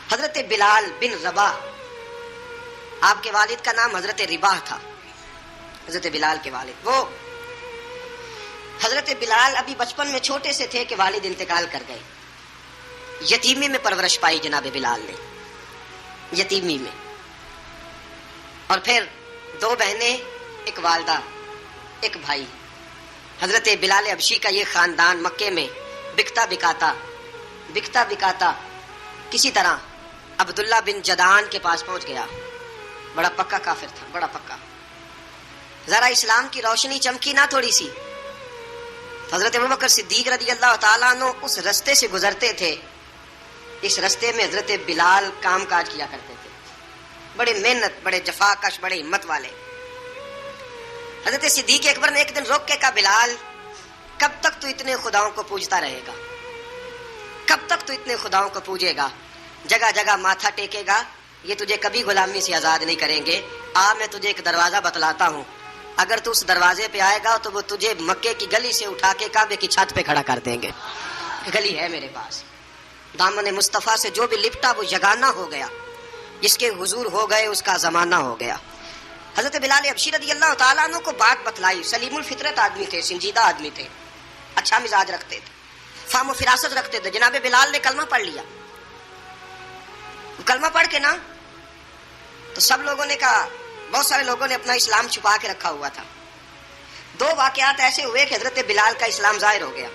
حضرت بلال بن رباح، آپ کے والد کا نام حضرت رباح تھا، حضرت بلال کے والد. وہ حضرت بلال ابھی بچپن میں چھوٹے سے تھے کہ والد انتقال کر گئے. یتیمی میں پرورش پائی جناب بلال نے، یتیمی میں. اور پھر 2 بہنیں، ایک والدہ، ایک بھائی. حضرت بلال حبشی کا یہ خاندان مکے میں بکتا بکاتا کسی طرح عبداللہ بن جدعان کے پاس پہنچ گیا. بڑا پکا کافر تھا، بڑا پکا. ذرا اسلام کی روشنی چمکی نہ تھوڑی سی. حضرت ابوبکر صدیق رضی اللہ تعالیٰ عنہ اس رستے سے گزرتے تھے. اس رستے میں حضرت بلال کام کاج کیا کرتے تھے، بڑے محنت، بڑے جفاکش، بڑے ہمت والے. حضرت صدیق اکبر نے ایک دن روک کے کہا، بلال کب تک تو اتنے خداؤں کو پوجتا رہے گا؟ کب تک تو اتنے خداؤں کو پوجے گا، جگہ جگہ ماتھا ٹیکے گا؟ یہ تجھے کبھی غلامی سے آزاد نہیں کریں گے. میں تجھے ایک دروازہ بتلاتا ہوں، اگر تو اس دروازے پہ آئے گا تو وہ تجھے مکے کی گلی سے اٹھا کے کعبے کی چھت پہ کھڑا کر دیں گے. گلی ہے میرے پاس. دامن مصطفیٰ سے جو بھی لپٹا وہ یگانہ ہو گیا، جس کے حضور ہو گئے اس کا زمانہ ہو گیا. حضرت بلال حبشی رضی اللہ تعالیٰ عنہ کو بات بتلائی. سلیم الفطرت آدمی تھے، سنجیدہ آدمی تھے، اچھا مزاج رکھتے تھے، فہم و فراست رکھتے تھے. جناب بلال نے کلمہ پڑھ لیا. کلمہ پڑھ کے نا تو سب لوگوں نے کہا، بہت سارے لوگوں نے اپنا اسلام چھپا کے رکھا ہوا تھا. 2 واقعات ایسے ہوئے کہ حضرت بلال کا اسلام ظاہر ہو گیا.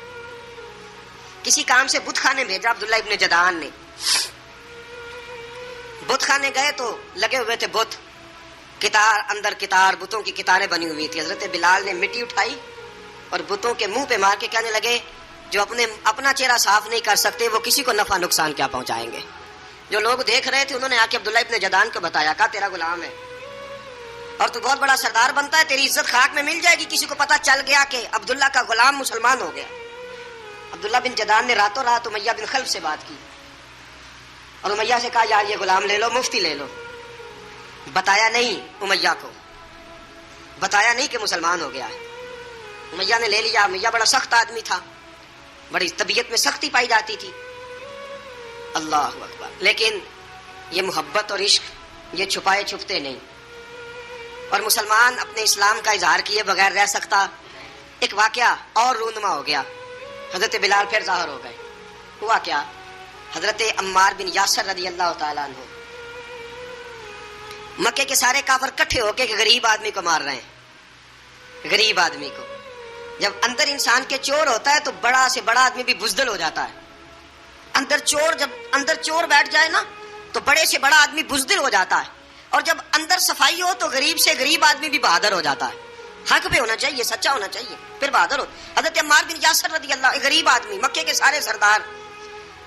کسی کام سے بت خانے بھیجا عبداللہ ابن جدعان نے. بت خانے گئے تو لگے ہوئے تھے بت، کتار اندر کتار، بتوں کی کتاریں بنی ہوئی تھی. حضرت بلال نے مٹی اٹھائی اور بتوں کے منہ پہ مار کے کہنے لگے، جو اپنا چہرہ صاف نہیں کر سکتے وہ کسی کو نفع نقصان کیا پہنچائیں گے. جو لوگ دیکھ رہے تھے انہوں نے آ کے عبداللہ ابن جدعان کو بتایا، کہا تیرا غلام ہے اور تو بہت بڑا سردار بنتا ہے، تیری عزت خاک میں مل جائے گی کسی کو پتا چل گیا کہ عبداللہ کا غلام مسلمان ہو گیا. عبداللہ بن جدعان نے راتوں رات امیہ بن خلف سے بات کی اور امیہ سے کہا، یار یہ غلام لے لو، مفتی لے لو. بتایا نہیں امیہ کو، بتایا نہیں کہ مسلمان ہو گیا ہے. امیہ نے لے لیا. امیہ بڑا سخت آدمی تھا، بڑی طبیعت میں سختی پائی جاتی تھی. اللہ اکبر. لیکن یہ محبت اور عشق یہ چھپائے چھپتے نہیں، اور مسلمان اپنے اسلام کا اظہار کیے بغیر رہ سکتا. ایک واقعہ اور رونما ہو گیا. حضرت بلال پھر ظاہر ہو گئے. ہوا کیا؟ حضرت عمار بن یاسر رضی اللہ تعالیٰ عنہ، مکے کے سارے کافر کٹھے ہو کے غریب آدمی کو مار رہے ہیں. غریب آدمی کو، جب اندر انسان کے چور ہوتا ہے تو بڑا سے بڑا آدمی بھی بزدل ہو جاتا ہے. جب اندر چور بیٹھ جائے نا تو بڑے سے بڑا آدمی بزدل ہو جاتا ہے، اور جب اندر صفائی ہو تو غریب سے غریب آدمی بھی بہادر ہو جاتا ہے. حق پہ ہونا چاہیے، سچا ہونا چاہیے، پھر بہادر ہو. حضرت عمار بن یاسر رضی اللہ، غریب آدمی، مکے کے سارے سردار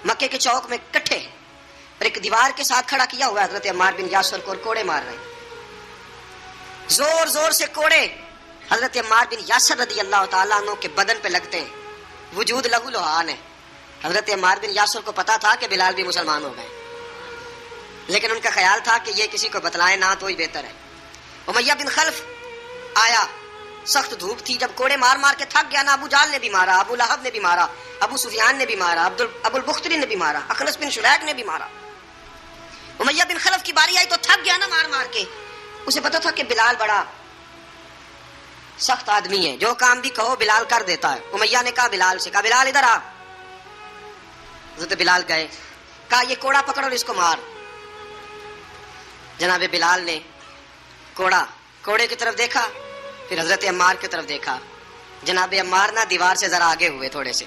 مکے کے چوک میں اکٹھے اور ایک دیوار کے ساتھ کھڑا کیا ہوا ہے حضرت عمار بن یاسر کو، اور کوڑے مار رہے ہیں، زور زور سے کوڑے. حضرت عمار بن یاسر رضی اللہ تعالیٰ عنہ کے بدن پہ لگتے ہیں، وجود لہو لہان ہے. حضرت عمار بن یاسر کو پتا تھا کہ بلال بھی مسلمان ہو گئے، لیکن ان کا خیال تھا کہ یہ کسی کو بتلائے نہ تو ہی بہتر ہے. امیہ بن خلف آیا، سخت دھوپ تھی، جب کوڑے مار مار کے تھک گیا نا، ابو جال نے بھی مارا، ابو لہب نے بھی مارا، ابو سفیان نے بھی مارا، ابو البختری نے بھی مارا، اخنس بن شریک نے بھی مارا. امیہ بن خلف کی باری آئی تو تھک گیا نا مار مار کے. اسے پتا تھا کہ بلال بڑا سخت آدمی ہے، جو کام بھی کہو بلال کر دیتا ہے. امیہ نے کہا بلال سے، کہا بلال ادھر آ. حضرت بلال گئے، کہا یہ کوڑا پکڑ اور اس کو مار. جناب بلال نے کوڑے کی طرف دیکھا، پھر حضرت عمار کی طرف دیکھا. جناب عمار نہ دیوار سے ذرا آگے ہوئے، تھوڑے سے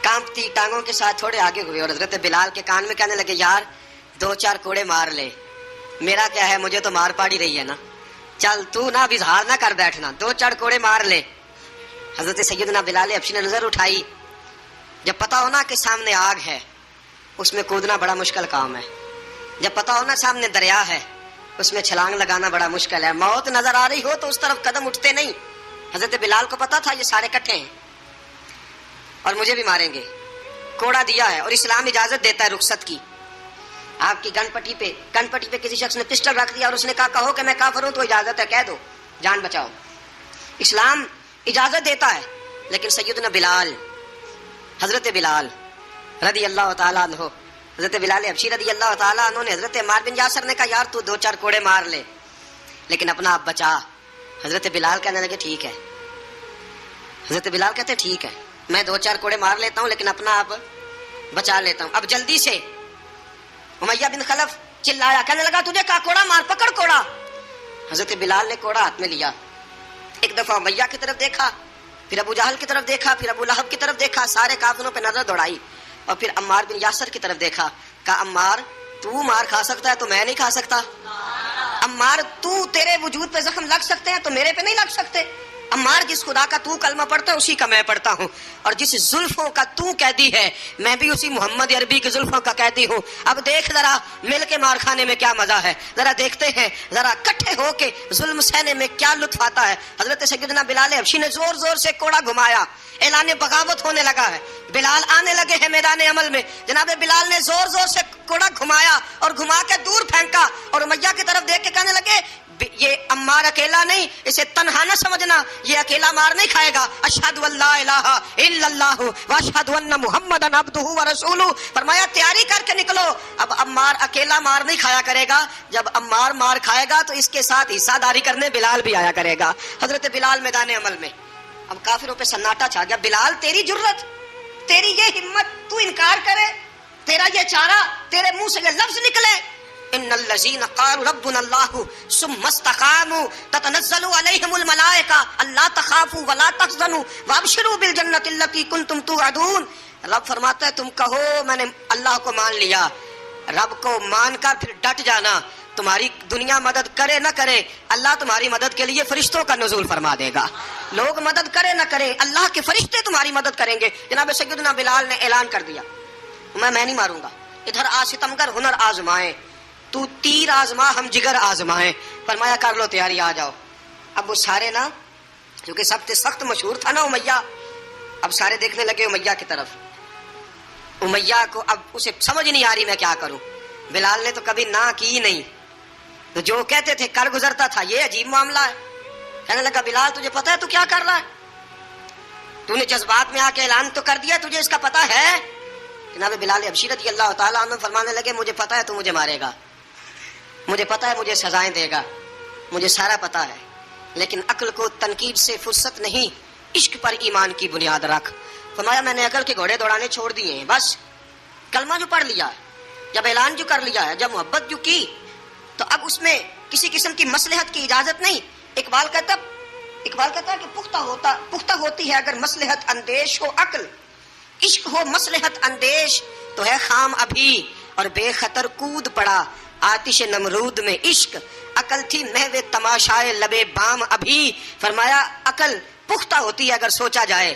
کانپتی ٹانگوں کے ساتھ تھوڑے آگے ہوئے، اور حضرت بلال کے کان میں کہنے لگے، یار 2-4 کوڑے مار لے، میرا کیا ہے، مجھے تو مار پاڑی رہی ہے نا، چل تو نہ اظہار نہ کر بیٹھنا، 2-4 کوڑے مار لے. حضرت سیدنا بلال حبشی نے نظر اٹھائی. جب پتا ہونا کہ سامنے آگ ہے اس میں کودنا بڑا مشکل کام ہے، جب پتا ہونا سامنے دریا ہے اس میں چھلانگ لگانا بڑا مشکل ہے. موت نظر آ رہی ہو تو اس طرف قدم اٹھتے نہیں. حضرت بلال کو پتا تھا یہ سارے کٹھے ہیں اور مجھے بھی ماریں گے. کوڑا دیا ہے اور اسلام اجازت دیتا ہے رخصت کی. آپ کی گن پٹی پہ کسی شخص نے پسٹل رکھ دیا اور اس نے کہا کہو کہ میں کافر ہوں تو اجازت ہے، کہہ دو، جان بچاؤ. اسلام اجازت دیتا ہے. لیکن سیدنا بلال، حضرت بلال رضی اللہ تعالیٰ عنہ حضرت بلال حبشی رضی اللہ تعالیٰ عنہ نے حضرت عمار بن یاسر نے کہا یار تو 2-4 کوڑے مار لے لیکن اپنا آپ بچا. حضرت بلال کہنے لگے ٹھیک ہے. حضرت بلال کہتے ٹھیک ہے میں 2-4 کوڑے مار لیتا ہوں لیکن اپنا آپ بچا لیتا ہوں. اب جلدی سے امیہ بن خلف چلایا, کہنے لگا تجھے کہا کوڑا مار, پکڑ کوڑا. حضرت بلال نے کوڑا ہاتھ میں لیا, ایک دفعہ امیہ کی طرف دیکھا, پھر ابو جہل کی طرف دیکھا, پھر ابو لہب کی طرف دیکھا, سارے کافروں پہ نظر دوڑائی اور پھر عمار بن یاسر کی طرف دیکھا. کہا عمار تو مار کھا سکتا ہے تو میں نہیں کھا سکتا. عمار تو تیرے وجود پہ زخم لگ سکتے ہیں تو میرے پہ نہیں لگ سکتے. عمار جس خدا کا تو کلمہ پڑھتا ہے اسی کا میں پڑھتا ہوں, اور جس زلفوں کا تو قیدی ہے میں بھی اسی محمد عربی کی زلفوں کا قیدی ہوں. اب دیکھ ذرا مل کے مار کھانے میں کیا مزہ ہے, ذرا دیکھتے ہیں ذرا اکٹھے ہو کے ظلم سہنے میں کیا لطف آتا ہے. حضرت سیدنا بلال حبشی نے زور زور سے کوڑا گھمایا, اعلان بغاوت ہونے لگا ہے, بلال آنے لگے ہیں میدان عمل میں. جناب بلال نے زور زور سے کوڑا گھمایا اور گھما کے دور پھینکا اور امیہ کی طرف دیکھ کے کہنے لگے یہ عمار اکیلا نہیں, اسے تنہا نہ سمجھنا, یہ اکیلا مار نہیں کھائے گا. اشہد ان لا الہ الا اللہ واشہد ان محمدن عبدہ ورسولہ. فرمایا تیاری کر کے نکلو, اب عمار اکیلا مار نہیں کھایا کرے گا, جب عمار مار کھائے گا تو اس کے ساتھ حصہ داری کرنے بلال بھی آیا کرے گا. حضرت بلال میدان عمل میں, اب کافروں پہ سناٹا چھا گیا. بلال تیری جرت, تیری یہ ہمت, تو انکار کرے, تیرا یہ چارہ, تیرے منہ سے یہ لفظ نکلے ان الذين قالوا ربنا الله ثم استقاموا تتنزل عليهم الملائكه الا تخافوا ولا تحزنوا وابشروا بالجنه التي كنتم توعدون. رب فرماتا ہے تم کہو میں نے اللہ کو مان لیا, رب کو مان کر پھر ڈٹ جانا, تمہاری دنیا مدد کرے نہ کرے اللہ تمہاری مدد کے لیے فرشتوں کا نزول فرما دے گا. لوگ مدد کرے نہ کرے اللہ کے فرشتے تمہاری مدد کریں گے. جناب سیدنا بلال نے اعلان کر دیا میں نہیں ماروں گا, ادھر آ ستمگر ہنر آزمائے, تو تیر آزما ہم جگر آزمائیں. فرمایا کر لو تیاری, آ جاؤ. اب وہ سارے نا, کیونکہ سب سے سخت مشہور تھا نا امیہ, اب سارے دیکھنے لگے امیہ کی طرف. امیہ کو اب اسے سمجھ نہیں آ رہی میں کیا کروں. بلال نے تو کبھی نہ کی نہیں, تو جو کہتے تھے کر گزرتا تھا. یہ عجیب معاملہ ہے. کہنے لگا بلال تجھے پتا ہے تو کیا کر رہا ہے, تو نے جذبات میں آ کے اعلان تو کر دیا, تجھے اس کا پتا ہے. جناب بلال حبشی رضی اللہ تعالیٰ عنہ فرمانے لگے مجھے پتا ہے تو مجھے مارے گا, مجھے پتا ہے مجھے سزائیں دے گا, مجھے سارا پتا ہے, لیکن عقل کو تنقید سے فرصت نہیں, عشق پر ایمان کی بنیاد رکھ. فرمایا میں نے عقل کے گھوڑے دوڑانے چھوڑ دیے ہیں, بس کلمہ جو پڑھ لیا, جب اعلان جو کر لیا ہے, جب محبت جو کی, تو اب اس میں کسی قسم کی مصلحت کی اجازت نہیں. اقبال کہتا ہے کہ پختہ ہوتی ہے اگر مصلحت اندیش ہو عقل, عشق ہو مصلحت اندیش تو ہے خام ابھی, اور بے خطر کود پڑا آتش نمرود میں عشق, عقل تھی محو تماشائے لبے بام ابھی. فرمایا عقل پختہ ہوتی ہے اگر سوچا جائے,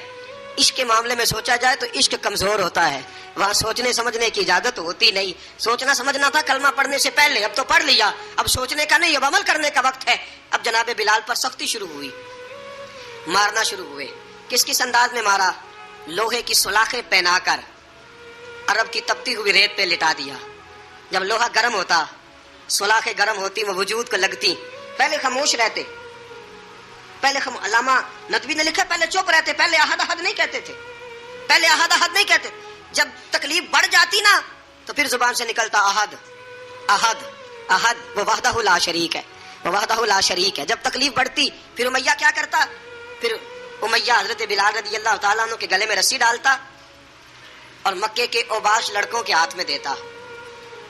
عشق کے معاملے میں سوچا جائے تو عشق کمزور ہوتا ہے, وہاں سوچنے سمجھنے کی اجازت ہوتی نہیں. سوچنا سمجھنا تھا کلمہ پڑھنے سے پہلے, اب تو پڑھ لیا, اب سوچنے کا نہیں, اب عمل کرنے کا وقت ہے. اب جناب بلال پر سختی شروع ہوئی, مارنا شروع ہوئے. کس کس انداز میں مارا؟ لوہے کی سلاخیں پہنا کر عرب کی تپتی ہوئی ریت پہ لٹا دیا. جب لوہا گرم ہوتا, سلاخیں گرم ہوتی, وہ وجود کو لگتی, پہلے خاموش رہتے. پہلے علامہ ندوی نے لکھا پہلے چپ رہتے, پہلے احد احد نہیں کہتے تھے, پہلے احد احد نہیں کہتے. جب تکلیف بڑھ جاتی نا تو پھر زبان سے نکلتا احد احد احد, وہ وحدہ لا شریک ہے, وہ وحدہ لا شریک ہے. جب تکلیف بڑھتی پھر امیہ کیا کرتا, پھر امیہ حضرت بلال رضی اللہ تعالیٰ عنہ کے گلے میں رسی ڈالتا اور مکے کے اوباش لڑکوں کے ہاتھ میں دیتا.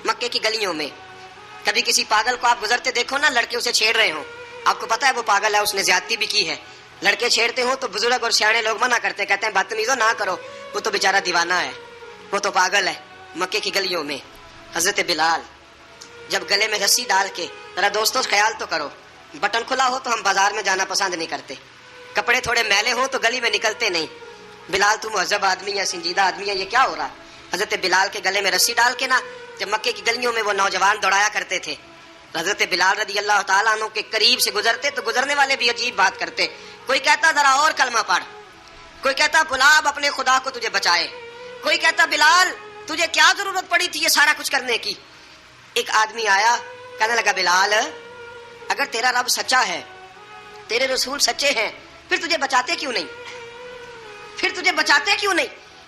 مکے کی گلیوں میں کبھی کسی پاگل کو آپ گزرتے دیکھو نا, لڑکے اسے چھیڑ رہے ہوں, آپ کو پتا ہے وہ پاگل ہے, اس نے زیادتی بھی کی ہے. لڑکے چھیڑتے ہوں تو بزرگ اور سیانے لوگ منع کرتے ہیں, کہتے ہیں بدتمیزوں نہ کرو, وہ تو بیچارہ دیوانہ ہے, وہ تو پاگل ہے. مکے کی گلیوں میں حضرت بلال جب گلے میں رسی ڈال کے, ذرا دوستوں خیال تو کرو, بٹن کھلا ہو تو ہم بازار میں جانا پسند نہیں کرتے, کپڑے تھوڑے میلے ہوں تو گلی میں نکلتے نہیں. بلال تو مہذب آدمی ہے, سنجیدہ آدمی ہے, یہ کیا ہو رہا. حضرت بلال کے گلے میں رسی ڈال کے نا, جب مکے کی گلیوں میں وہ نوجوان دوڑایا کرتے تھے, حضرت بلال رضی اللہ تعالیٰ عنہ کے قریب سے گزرتے تو گزرنے والے بھی عجیب بات کرتے. کوئی کہتا ذرا اور کلمہ پڑھ, کوئی کہتا بلا اب اپنے خدا کو تجھے بچائے, کوئی کہتا بلال تجھے کیا ضرورت پڑی تھی یہ سارا کچھ کرنے کی. ایک آدمی آیا, کہنے لگا بلال اگر تیرا رب سچا ہے, تیرے رسول سچے ہیں, پھر تجھے بچاتے کیوں نہیں, پھر تجھے بچاتے کیوں نہیں,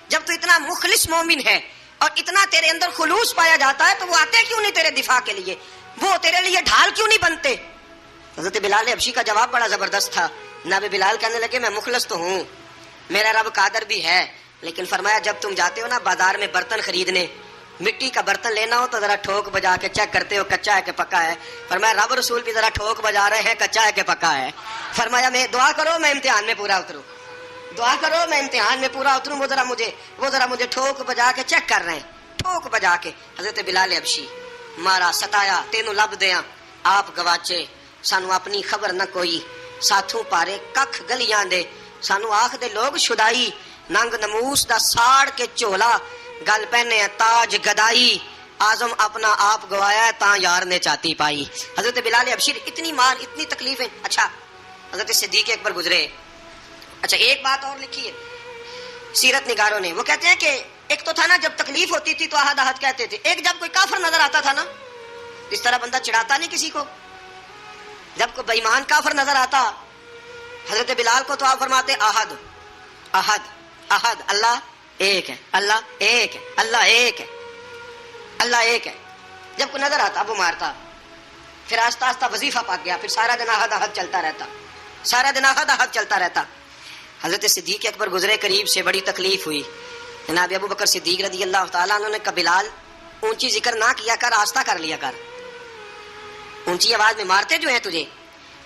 جب تو اتنا مخلص مومن ہے, اور اتنا تیرے اندر خلوص پایا جاتا ہے تو وہ آتے کیوں نہیں تیرے دفاع کے لیے؟ وہ تیرے لیے ڈھال کیوں نہیں بنتے؟ حضرت بلال حبشی کا جواب بڑا زبردست تھا. جناب بلال کہنے لگے میں مخلص تو ہوں, میرا رب قادر بھی ہے, لیکن فرمایا جب تم جاتے ہو نا بازار میں برتن خریدنے, مٹی کا برتن لینا ہو تو ذرا ٹھوک بجا کے چیک کرتے ہو کچا ہے کہ پکا ہے. فرمایا رب رسول بھی ذرا ٹھوک بجا رہے ہیں کچا ہے کہ پکا ہے. فرمایا میں دعا کرو میں امتحان میں پورا اتروں, دعا کرو میں امتحان میں پورا اتروں. وہ ذرا مجھے ٹھوک بجا کے چیک کر رہے ہیں, ٹھوک بجا کے. حضرت بلال حبشی مارا ستایا تینوں لب دیاں آپ گواچے, سانو اپنی خبر نہ کوئی, ساتھوں پارے ککھ گلیاں دے, سانو آکھ دے لوگ شدائی, ننگ نموس دا ساڑ کے چولا, گل پہنے تاج گدائی, آزم اپنا آپ گوایا تا یار نے چاتی پائی. حضرت بلال حبشی اتنی مار اتنی تکلیفیں. اچھا حضرت صدیق اکبر گزرے. اچھا ایک بات اور لکھی ہے سیرت نگاروں نے, وہ کہتے ہیں کہ ایک تو تھا نا جب تکلیف ہوتی تھی تو احد احد کہتے تھے, ایک جب کوئی کافر نظر آتا تھا نا اس طرح بندہ چڑھاتا نہیں کسی کو, جب کوئی بے ایمان کافر نظر آتا حضرت بلال کو تو آپ فرماتے احد احد احد, اللہ ایک ہے, اللہ ایک ہے, اللہ ایک ہے, اللہ ایک ہے. جب کوئی نظر آتا وہ مارتا. پھر آہستہ آہستہ وظیفہ پاک گیا, پھر سارا دن احد احد چلتا رہتا, سارا دن احد احد چلتا رہتا. حضرت صدیق اکبر گزرے قریب سے, بڑی تکلیف ہوئی. جناب ابو بکر صدیق رضی اللہ تعالیٰ عنہ نے کہا بلال اونچی ذکر نہ کیا کر, آہستہ کر لیا کر, اونچی آواز میں مارتے جو ہیں تجھے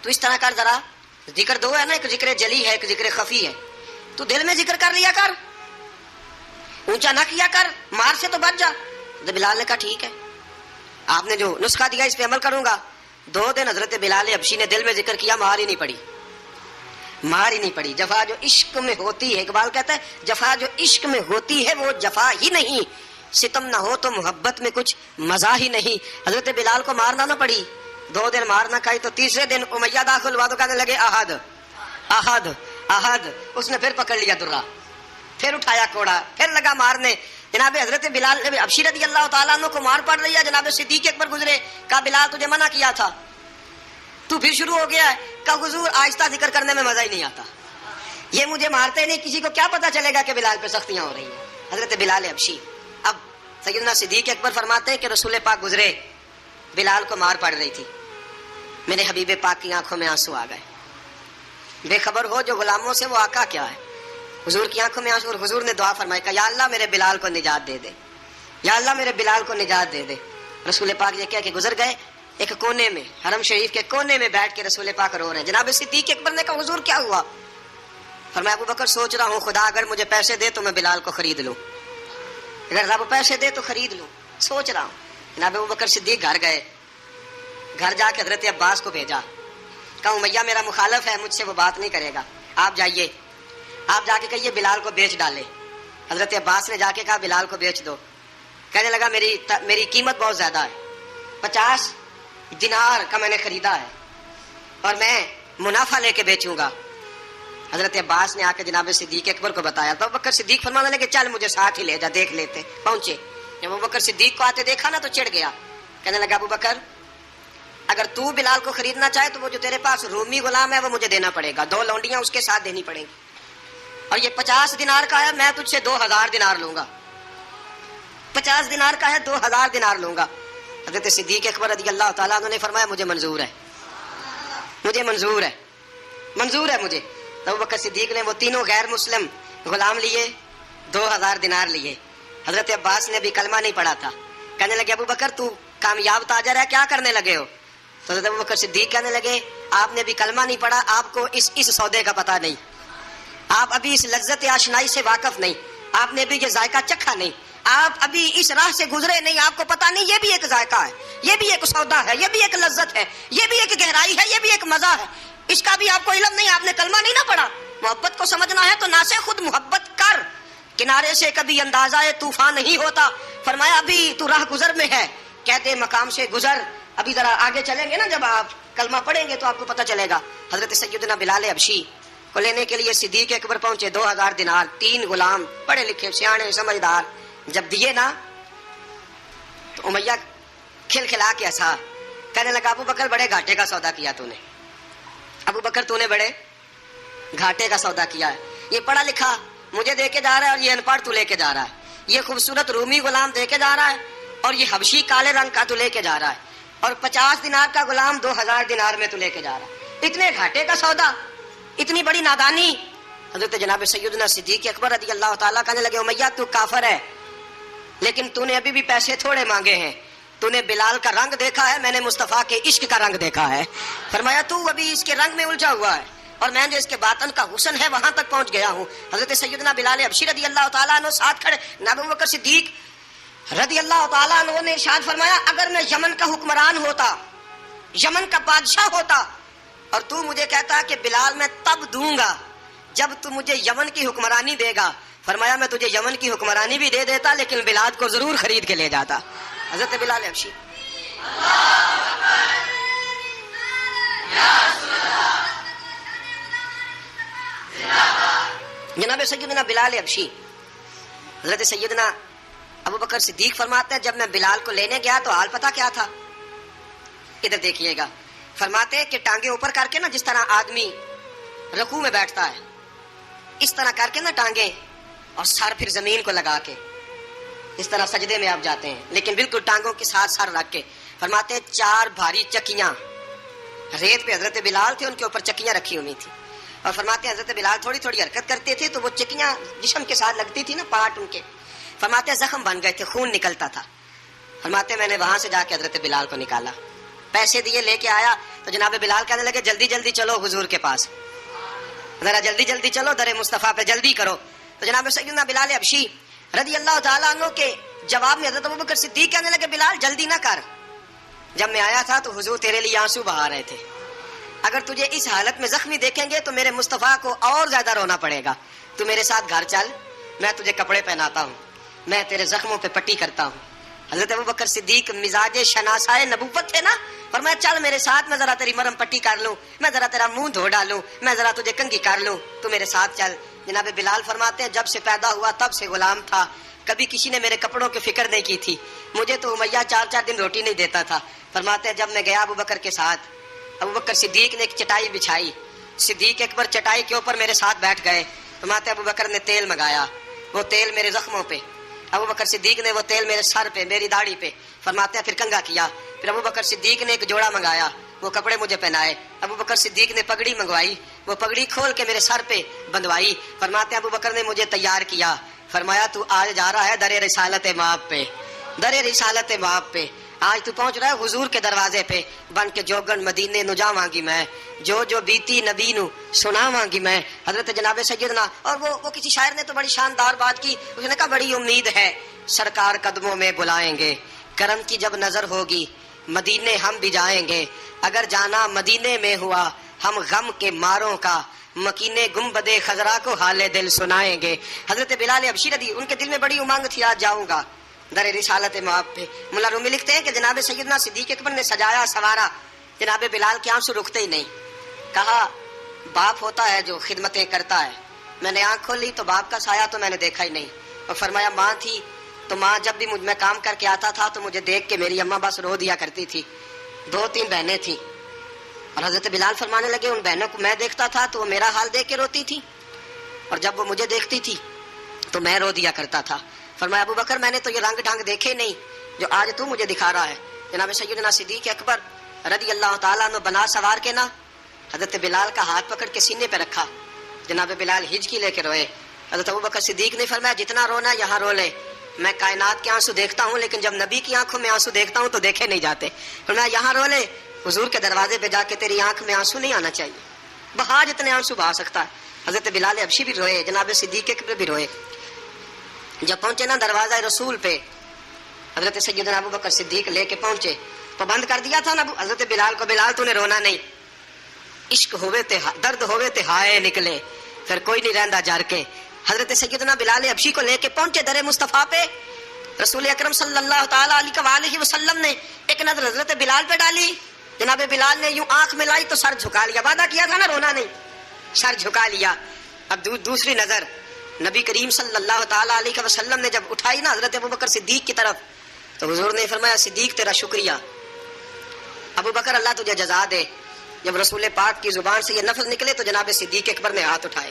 تو اس طرح کر, ذرا ذکر دو ہے نا, ایک ذکر جلی ہے ایک ذکر خفی ہے, تو دل میں ذکر کر لیا کر, اونچا نہ کیا کر, مار سے تو بچ جا. تو بلال نے کہا ٹھیک ہے, آپ نے جو نسخہ دیا اس پہ عمل کروں گا. 2 دن حضرت بلال حبشی نے دل میں ذکر کیا, مار ہی نہیں پڑی, مار ہی نہیں پڑی. جفا جو عشق میں ہوتی ہے, اقبال کہتا ہے جفا جو عشق میں ہوتی ہے وہ جفا ہی نہیں, ستم نہ ہو تو محبت میں کچھ مزہ ہی نہیں. حضرت بلال کو مارنا نہ پڑی, 2 دن مار نہ کھائی, تو تیسرے دن امیہ داخل ہوا تو کہنے لگے احد احد احد. اس نے پھر پکڑ لیا درہ, پھر اٹھایا کوڑا, پھر لگا مارنے. جناب حضرت بلال حبشی رضی اللہ تعالیٰ عنہ کو مار پڑ رہی ہے. جناب صدیق اکبر گزرے, کہا بلال تجھے منع کیا تھا, تو پھر شروع ہو گیا ہے. کہا حضور آہستہ ذکر کرنے میں مزہ ہی نہیں آتا, یہ مجھے مارتے نہیں, کسی کو کیا پتا چلے گا کہ بلال پہ سختیاں ہو رہی ہیں. حضرت بلال حبشی. اب سیدنا صدیق اکبر فرماتے ہیں کہ رسول پاک گزرے, بلال کو مار پڑ رہی تھی, میرے حبیب پاک کی آنکھوں میں آنسو آ گئے. بے خبر ہو جو غلاموں سے وہ آقا کیا ہے, حضور کی آنکھوں میں آنسو. اور حضور نے دعا فرمائی, کہا یا اللہ میرے بلال کو نجات دے دے, یا اللہ میرے بلال کو نجات دے دے. رسول پاک یہ کہہ کے گزر گئے. ایک کونے میں, حرم شریف کے کونے میں بیٹھ کے رسول پاک رو رہے ہیں. جناب صدیق اکبر نے کہا حضور کیا ہوا؟ فرمایا ابو بکر سوچ رہا ہوں خدا اگر مجھے پیسے دے تو میں بلال کو خرید لوں, اگر رب پیسے دے تو خرید لوں, سوچ رہا ہوں. جناب ابو بکر صدیق گھر گئے, گھر جا کے حضرت عباس کو بھیجا, کہا امیہ میرا مخالف ہے, مجھ سے وہ بات نہیں کرے گا, آپ جائیے, آپ جا کے کہیے بلال کو بیچ ڈالے. حضرت عباس نے جا کے کہا بلال کو بیچ دو. کہنے لگا میری قیمت بہت زیادہ ہے, 50 دینار کا میں نے خریدا ہے اور میں منافع لے کے بیچوں گا. حضرت عباس نے آ کے جناب صدیق اکبر کو بتایا تو ابوبکر صدیق فرمانے لگے چل مجھے ساتھ ہی لے جا, دیکھ لیتے. پہنچے, جب ابوبکر صدیق کو آتے دیکھا نا تو چڑھ گیا, کہنے لگا ابوبکر اگر تو بلال کو خریدنا چاہے تو وہ جو تیرے پاس رومی غلام ہے وہ مجھے دینا پڑے گا, 2 لونڈیاں اس کے ساتھ دینی پڑیں گی, اور یہ 50 دینار کا ہے, میں تجھ سے 2000 دینار لوں گا. 50 دینار کا ہے, 2000 دینار لوں گا. حضرت صدیق اکبر رضی اللہ تعالیٰ عنہ نے فرمایا مجھے منظور ہے, مجھے منظور ہے, منظور ہے مجھے. تو ابوبکر صدیق نے وہ تینوں غیر مسلم غلام لیے, 2000 دینار لیے. حضرت عباس نے بھی کلمہ نہیں پڑھا تھا, کہنے لگے ابوبکر تو کامیاب تاجر ہے, کیا کرنے لگے ہو؟ تو حضرت ابوبکر صدیق کہنے لگے آپ نے بھی کلمہ نہیں پڑھا, آپ کو اس سودے کا پتہ نہیں, آپ ابھی اس لذت آشنائی سے واقف نہیں, آپ نے بھی یہ ذائقہ چکھا نہیں, آپ ابھی اس راہ سے گزرے نہیں, آپ کو پتہ نہیں یہ بھی ایک ذائقہ ہے, یہ بھی ایک سودا ہے, یہ بھی ایک لذت ہے, یہ بھی ایک گہرائی ہے, یہ بھی ایک مزہ ہے, اس کا بھی آپ کو علم نہیں, آپ نے کلمہ نہیں نہ پڑھا. محبت کو سمجھنا ہے تو نہ سے خود محبت کر, کنارے سے کبھی اندازہ طوفان نہیں ہوتا. فرمایا ابھی تو راہ گزر میں ہے, کہتے مقام سے گزر, ابھی ذرا آگے چلیں گے نا, جب آپ کلمہ پڑھیں گے تو آپ کو پتہ چلے گا. حضرت سیدنا بلال حبشی کو لینے کے لیے صدیق اکبر پہنچے, 2000 دینار, 3 غلام پڑھے لکھے سیانے سمجھدار. جب دیے نا تو امیہ کھل کھلا کے ہنسا, کہنے لگا ابو بکر بڑے گھاٹے کا سودا کیا تو نے, ابو بکر تو نے بڑے گھاٹے کا سودا کیا ہے, یہ پڑھا لکھا مجھے دے کے جا رہا ہے اور یہ ان پڑھ تو لے کے جا رہا ہے, یہ خوبصورت رومی غلام دے کے جا رہا ہے اور یہ حبشی کالے رنگ کا تو لے کے جا رہا ہے، اور 50 دینار کا غلام 2000 دینار میں تو لے کے جا رہا ہے۔ اتنے گھاٹے کا سودا، اتنی بڑی نادانی۔ حضرت جناب سیدنا صدیق اکبر رضی اللہ تعالیٰ کہنے لگے امیہ تو کافر ہے، لیکن تو نے ابھی بھی پیسے تھوڑے مانگے ہیں، تو نے بلال کا رنگ دیکھا ہے، میں نے مصطفیٰ کے عشق کا رنگ دیکھا ہے۔ فرمایا تو ابھی اس کے رنگ میں الجھا ہوا ہے اور میں جو اس کے باطن کا حسن ہے وہاں تک پہنچ گیا ہوں۔ حضرت سیدنا بلال حبشی رضی اللہ تعالیٰ عنہ ساتھ کھڑے، ابو بکر صدیق رضی اللہ تعالیٰ عنہ نے ارشاد فرمایا اگر میں یمن کا حکمران ہوتا، یمن کا بادشاہ ہوتا، اور تو مجھے کہتا کہ بلال میں تب دوں گا جب تو مجھے یمن کی حکمرانی دے گا، فرمایا میں تجھے یمن کی حکمرانی بھی دے دیتا لیکن بلال کو ضرور خرید کے لے جاتا۔ حضرت بلال حبشی جناب سیدنا بلال حبشی، حضرت سیدنا ابو بکر صدیق فرماتے ہیں جب میں بلال کو لینے گیا تو حال پتہ کیا تھا؟ ادھر دیکھیے گا، فرماتے ہیں کہ ٹانگیں اوپر کر کے نا جس طرح آدمی رکوع میں بیٹھتا ہے اس طرح کر کے نا ٹانگیں، اور سر پھر زمین کو لگا کے اس طرح سجدے میں آپ جاتے ہیں، لیکن بالکل ٹانگوں کے ساتھ سر رکھ کے۔ فرماتے ہیں 4 بھاری چکیاں ریت پہ حضرت بلال تھے، ان کے اوپر چکیاں رکھی ہوئی تھی، اور فرماتے ہیں حضرت بلال تھوڑی تھوڑی حرکت کرتے تھے تو وہ چکیاں جسم کے ساتھ لگتی تھی نا، پارٹ ان کے، فرماتے ہیں زخم بن گئے تھے، خون نکلتا تھا۔ فرماتے ہیں میں نے وہاں سے جا کے حضرت بلال کو نکالا، پیسے دیے لے کے آیا تو جناب بلال کہنے لگے جلدی جلدی چلو حضور کے پاس، ذرا جلدی جلدی چلو در مصطفیٰ پہ جلدی کرو۔ تو جناب سیدنا بلال حبشی رضی اللہ تعالیٰ عنہ کے جواب میں حضرت ابوبکر صدیق کہنے لگے بلال جلدی نہ کر، جب میں آیا تھا تو حضور تیرے لیے آنسو بہا رہے تھے، اگر تجھے اس حالت میں زخمی دیکھیں گے تو میرے مصطفیٰ کو اور زیادہ رونا پڑے گا، تو میرے ساتھ گھر چل، میں تجھے کپڑے پہناتا ہوں، میں تیرے زخموں پہ پٹی کرتا ہوں۔ حضرت ابوبکر صدیق مزاج شناسائے نبوت تھے نا، اور میں چل میرے ساتھ، میں ذرا تیری مرم پٹی کر لوں، میں ذرا تیرا منہ دھو ڈالوں، میں ذرا تجھے کنگھی کر لوں، تو میرے ساتھ چل۔ جناب بلال فرماتے ہیں جب سے پیدا ہوا تب سے غلام تھا، کبھی کسی نے میرے کپڑوں کی فکر نہیں کی تھی، مجھے تو امیہ 4 دن روٹی نہیں دیتا تھا۔ فرماتے ہیں جب میں گیا ابوبکر کے ساتھ، ابوبکر صدیق نے ایک چٹائی بچھائی، صدیق اکبر چٹائی کے اوپر میرے ساتھ بیٹھ گئے۔ فرماتے ہیں ابوبکر نے تیل منگایا، وہ تیل میرے زخموں پہ، ابوبکر صدیق نے وہ تیل میرے سر پہ، میری داڑھی پہ، فرماتے ہیں پھر کنگھا کیا، پھر ابوبکر صدیق نے ایک جوڑا منگایا، وہ کپڑے مجھے پہنائے، ابوبکر صدیق نے پگڑی منگوائی، وہ پگڑی کھول کے میرے سر پہ بندھوائی۔ فرماتے ہیں ابوبکر نے مجھے تیار کیا، فرمایا تو آج جا رہا ہے در رسالت مآب پہ، در رسالت مآب پہ، آج تو پہنچ رہا ہے حضور کے دروازے پہ، بن کے جوگن مدینے نو جاواں گی میں، جو جو بیتی نبی نو سناواں گی میں۔ حضرت جناب سیدنا، اور وہ کسی شاعر نے تو بڑی شاندار بات کی، اس نے کہا بڑی امید ہے سرکار قدموں میں بلائیں گے، کرم کی جب نظر ہوگی مدینے ہم بھی جائیں گے، اگر جانا مدینے میں ہوا ہم غم کے ماروں کا، مکینے گنبد خضرا کو حال دل سنائیں گے۔ حضرت بلال حبشی رضی، ان کے دل میں بڑی امنگ تھی آج جاؤں گا در رسالت مآب پہ۔ ملا رومی لکھتے ہیں کہ جناب سیدنا صدیق اکبر نے سجایا سوارا، جناب بلال کے آنسو رکتے ہی نہیں، کہا باپ ہوتا ہے جو خدمتیں کرتا ہے، میں نے آنکھ کھولی تو باپ کا سایہ تو میں نے دیکھا ہی نہیں، اور فرمایا ماں تھی تو ماں جب بھی میں کام کر کے آتا تھا تو مجھے دیکھ کے میری اماں بس رو دیا کرتی تھی، 2-3 بہنیں تھیں، اور حضرت بلال فرمانے لگے ان بہنوں کو میں دیکھتا تھا تو وہ میرا حال دیکھ کے روتی تھی، اور جب وہ مجھے دیکھتی تھی تو میں رو دیا کرتا تھا۔ فرمایا ابو بکر میں نے تو یہ رنگ ڈھنگ دیکھے نہیں جو آج تو مجھے دکھا رہا ہے۔ جناب سیدنا صدیق اکبر رضی اللہ تعالیٰ عنہ بنا سوار کے نا حضرت بلال کا ہاتھ پکڑ کے سینے پہ رکھا، جناب بلال ہچکی لے کے روئے۔ حضرت ابو بکر صدیق نے فرمایا جتنا رونا یہاں رو لے، میں کائنات کے آنسو دیکھتا ہوں لیکن جب نبی کی آنکھوں میں آنسو دیکھتا ہوں تو دیکھے نہیں جاتے، فرمایا یہاں رو لے، حضور کے دروازے پہ جا کے تیری آنکھ میں آنسو نہیں آنا چاہیے، بہا جتنے آنسو بہا سکتا ہے۔ حضرت بلال حبشی بھی روئے، جناب صدیق اکبر بھی روئے۔ جب پہنچے نا دروازہ رسول پہ، حضرت سیدنا ابو بکر صدیق لے کے پہنچے تو بند کر دیا تھا نا حضرت بلال کو، بلال تو نے رونا نہیں، عشق ہوئے تے درد ہوئے تے ہائے نکلے، پھر کوئی نہیں رہندا جر کے۔ حضرت سیدنا بلال حبشی کو لے کے پہنچے در مصطفیٰ پہ، رسول اکرم صلی اللہ تعالیٰ علیہ وسلم نے ایک نظر حضرت بلال پہ ڈالی، جناب بلال نے یوں آنکھ ملائی تو سر جھکا لیا، وعدہ کیا تھا نا رونا نہیں، سر جھکا لیا۔ اب دوسری نظر نبی کریم صلی اللہ تعالیٰ علیہ وسلم نے جب اٹھائی نا حضرت ابو بکر صدیق کی طرف تو حضور نے فرمایا صدیق تیرا شکریہ، ابو بکر اللہ تجھے جزا دے۔ جب رسول پاک کی زبان سے یہ لفظ نکلے تو جناب صدیق اکبر نے ہاتھ اٹھائے،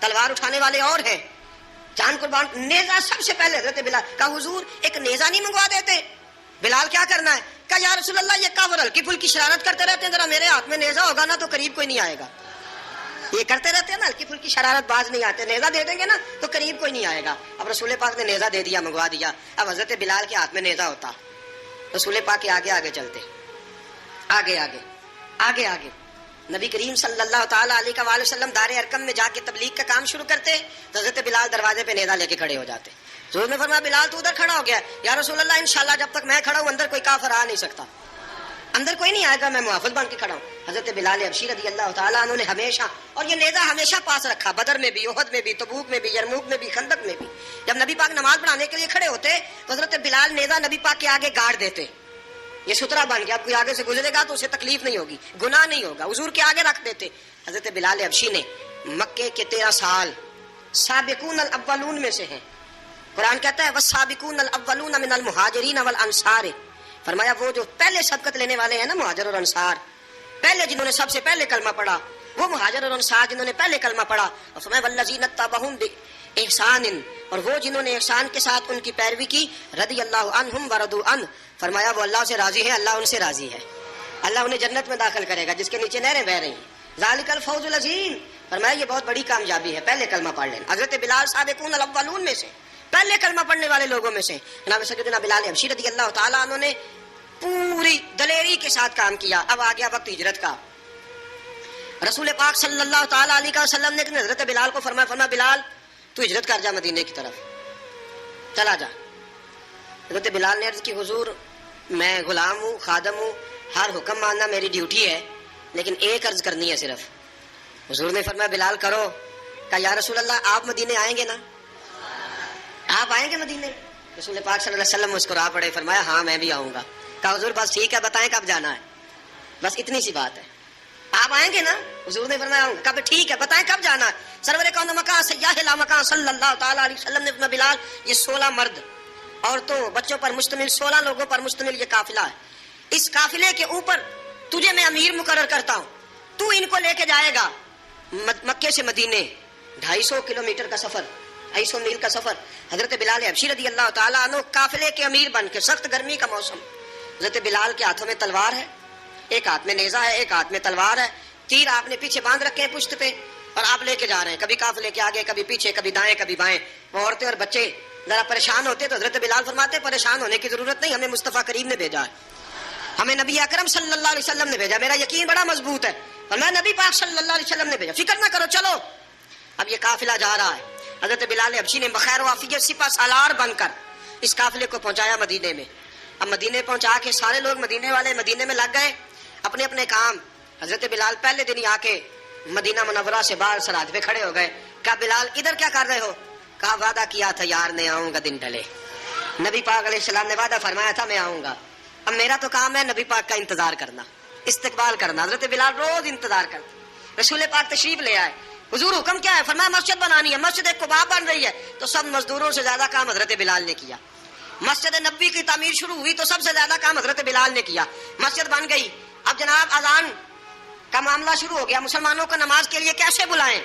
تلوار اٹھانے والے اور ہیں، جان قربان. نیزہ سب سے پہلے حضرت بلال کہا حضور ایک نیزہ نہیں منگوا دیتے؟ بلال کیا کرنا ہے؟ کہا یا رسول اللہ یہ کافر ہلکی پھلکی شرارت کرتے رہتے ہیں، ذرا میرے ہاتھ میں نیزہ ہوگا نا تو قریب کوئی نہیں آئے گا. یہ کرتے رہتے ہیں نا ہلکی پھلکی شرارت، باز نہیں آتے، نیزہ دے دیں گے نا تو قریب کوئی نہیں آئے گا. اب رسول پاک نے نیزہ دے دیا، منگوا دیا. اب حضرت بلال کے ہاتھ میں نیزہ ہوتا، رسول پاک کے آگے آگے چلتے، آگے آگے آگے آگے. نبی کریم صلی اللہ تعالیٰ علیہ وآلہ وسلم دار ارقم میں جا کے تبلیغ کا کام شروع کرتے تو حضرت بلال دروازے پہ نیزہ لے کے کھڑے ہو جاتے. حضور نے فرمایا بلال تو ادھر کھڑا ہو گیا. یا رسول اللہ انشاءاللہ جب تک میں کھڑا ہوں اندر کوئی کافر آ نہیں سکتا، اندر کوئی نہیں آئے گا، میں محافظ بن کے کھڑا ہوں. حضرت بلال حبشی رضی اللہ تعالیٰ عنہ نے ہمیشہ، اور یہ نیزہ ہمیشہ پاس رکھا، بدر میں بھی، احد میں بھی، تبوک میں بھی، یرموک میں بھی، خندق میں بھی. جب نبی پاک نماز پڑھانے کے لیے کھڑے ہوتے تو حضرت بلال نیزہ نبی پاک کے آگے گاڑ دیتے. یہ سترا بن گیا، اب کوئی آگے سے گزرے گا تو اسے تکلیف نہیں ہوگی، گناہ نہیں ہوگا، حضور کے آگے رکھ دیتے. حضرت بلال حبشی نے مکے کے 13 سال سابقون الاولون میں سے ہیں. قرآن کہتا ہے والسابقون الاولون من المہاجرین والانصار، فرمایا وہ جو پہلے سبقت لینے والے ہیں نا مہاجر اور انصار، پہلے جنہوں نے سب سے پہلے کلمہ پڑھا وہ مہاجر اور انصار جنہوں نے پہلے کلمہ پڑھا. اور فرمایا والذین اتبعوہم باحسان، اور وہ جنہوں نے احسان کے ساتھ ان کی پیروی کی، رضی اللہ عنہم ورضوا عنہ، فرمایا وہ اللہ سے راضی ہیں، اللہ ان سے راضی ہے، اللہ انہیں جنت میں داخل کرے گا جس کے نیچے نہریں بہ رہی ہیں. ذالک الفوز العظیم، فرمایا یہ بہت بڑی کامیابی ہے، پہلے کلمہ پڑھ لینا. حضرت بلال سابقون الاولون میں سے، پہلے کلمہ پڑھنے والے لوگوں میں سے. جناب سیدنا بلال حبشی رضی اللہ تعالیٰ عنہ نے پوری دلیری کے ساتھ کام کیا. اب آ گیا وقت ہجرت کا. رسول پاک صلی اللہ تعالیٰ علیہ وسلم نے حضرت بلال کو فرمایا بلال تو ہجرت کر جا مدینے کی طرف، چلا جا. حضرت بلال نے عرض کی حضور میں غلام ہوں، خادم ہوں، ہر حکم ماننا میری ڈیوٹی ہے، لیکن ایک عرض کرنی ہے صرف. حضور نے فرمایا بلال کرو. کہا یا رسول اللہ آپ مدینے آئیں گے نا، آپ آئیں گے مدینے؟ رسول پاک صلی اللہ علیہ وسلم مسکرا پڑے، فرمایا ہاں میں بھی آؤں گا. کہا حضور بس ٹھیک ہے بتائیں کب جانا ہے، بس اتنی سی بات ہے، آپ آئیں گے نا؟ حضور نے فرمایا آؤں گا. کہا ٹھیک ہے بتائیں کب جانا ہے. سرور کون مکان سیاح لا مکان صلی اللہ تعالیٰ علیہ وسلم نے فرمایا بلال یہ 16 مرد عورتوں بچوں پر مشتمل 16 لوگوں پر مشتمل یہ قافلہ ہے، اس قافلے کے اوپر تجھے میں امیر مقرر کرتا ہوں، تو ان کو لے کے جائے گا مکے سے مدینے 250 کلومیٹر کا سفر، 250 میل کا سفر. حضرت بلال حبشی رضی اللہ تعالیٰ عنہ قافلے کے امیر بن کے، سخت گرمی کا موسم، حضرت بلال کے ہاتھوں میں تلوار ہے، ایک ہاتھ میں نیزہ ہے، ایک ہاتھ میں تلوار ہے، تیر آپ نے پیچھے باندھ رکھے ہیں پشت پہ، اور آپ لے کے جا رہے ہیں، کبھی قافلے کے آگے، کبھی پیچھے، کبھی دائیں کبھی بائیں. وہ عورتیں اور بچے ذرا پریشان ہوتے تو حضرت بلال فرماتے پریشان ہونے کی ضرورت نہیں، ہمیں مصطفیٰ کریم نے بھیجا ہے، ہمیں نبی اکرم صلی اللہ علیہ وسلم نے بھیجا، میرا یقین بڑا مضبوط ہے، اور میں نبی پاک صلی اللہ علیہ وسلم نے بھیجا، فکر نہ کرو چلو. اب یہ قافلہ جا رہا ہے. حضرت بلال حبشی نے بخیر و عافیت سپہ سالار بن کر اس قافلے کو پہنچایا مدینے میں. اب مدینے پہنچا کے سارے لوگ مدینے والے مدینے میں لگ گئے اپنے اپنے کام. حضرت بلال پہلے دن ہی آ کے مدینہ منورہ سے باہر سرحد پہ کھڑے ہو گئے. کہا بلال ادھر کیا کر رہے ہو؟ کہا وعدہ کیا تھا یار نے آؤں گا دن ڈھلے، نبی پاک علیہ السلام نے وعدہ فرمایا تھا میں آؤں گا، اب میرا تو کام ہے نبی پاک کا انتظار کرنا، استقبال کرنا. حضرت بلال روز انتظار کرتے، رسول پاک تشریف لے آئے، حضور حکم کیا ہے؟ فرمایا مسجد بنانی ہے، مسجد ایک قباء بن رہی ہے، تو سب مزدوروں سے زیادہ کام حضرت بلال نے کیا. مسجد نبوی کی تعمیر شروع ہوئی تو سب سے زیادہ کام حضرت بلال نے کیا، مسجد بن گئی. اب جناب اذان کا معاملہ شروع ہو گیا، مسلمانوں کو نماز کے لیے کیسے بلائیں؟